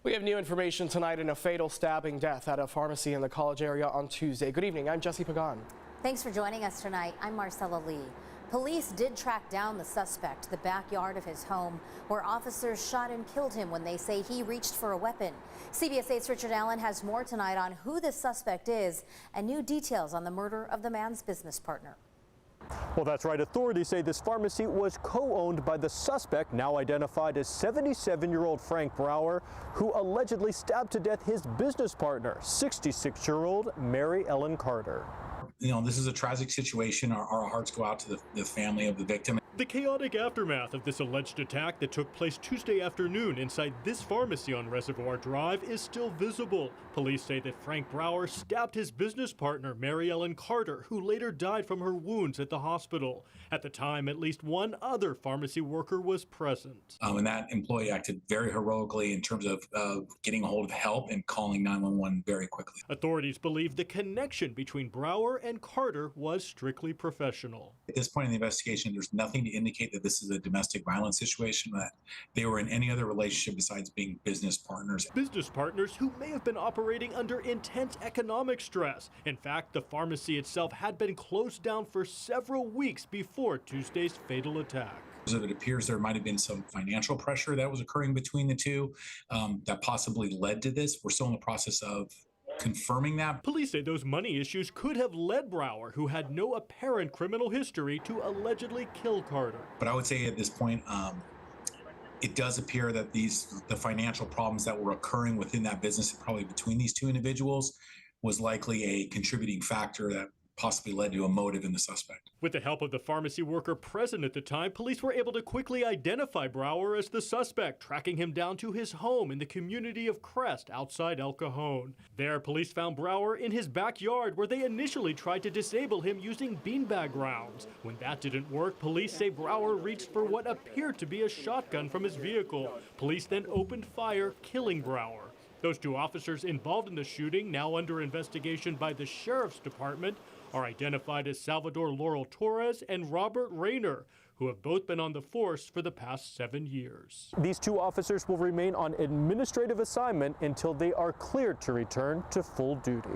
We have new information tonight in a fatal stabbing death at a pharmacy in the College area on Tuesday. Good evening, I'm Jesse Cajon. Thanks for joining us tonight. I'm Marcella Lee. Police did track down the suspect to the backyard of his home, where officers shot and killed him when they say he reached for a weapon. CBS 8's Richard Allen has more tonight on who the suspect is and new details on the murder of the man's business partner. Well, that's right. Authorities say this pharmacy was co-owned by the suspect, now identified as 77-year-old Frank Brower, who allegedly stabbed to death his business partner, 66-year-old Mary Ellen Carter. You know, this is a tragic situation. Our hearts go out to the family of the victim. The chaotic aftermath of this alleged attack that took place Tuesday afternoon inside this pharmacy on Reservoir Drive is still visible. Police say that Frank Brower stabbed his business partner, Mary Ellen Carter, who later died from her wounds at the hospital. At the time, at least one other pharmacy worker was present. And that employee acted very heroically in terms of getting a hold of help and calling 911 very quickly. Authorities believe the connection between Brower and Carter was strictly professional. At this point in the investigation, there's nothing to indicate that this is a domestic violence situation, that they were in any other relationship besides being business partners. Business partners who may have been operating under intense economic stress. In fact, the pharmacy itself had been closed down for several weeks before Tuesday's fatal attack. So it appears there might have been some financial pressure that was occurring between the two that possibly led to this. We're still in the process of confirming that. Police say those money issues could have led Brower, who had no apparent criminal history, to allegedly kill Carter. But I would say at this point, it does appear that the financial problems that were occurring within that business, probably between these two individuals, was likely a contributing factor that possibly led to a motive in the suspect. With the help of the pharmacy worker present at the time, police were able to quickly identify Brower as the suspect, tracking him down to his home in the community of Crest outside El Cajon. There, police found Brower in his backyard, where they initially tried to disable him using beanbag rounds. When that didn't work, police say Brower reached for what appeared to be a shotgun from his vehicle. Police then opened fire, killing Brower. Those two officers involved in the shooting, now under investigation by the Sheriff's Department, are identified as Salvador Laurel Torres and Robert Rayner, who have both been on the force for the past 7 years. These two officers will remain on administrative assignment until they are cleared to return to full duty.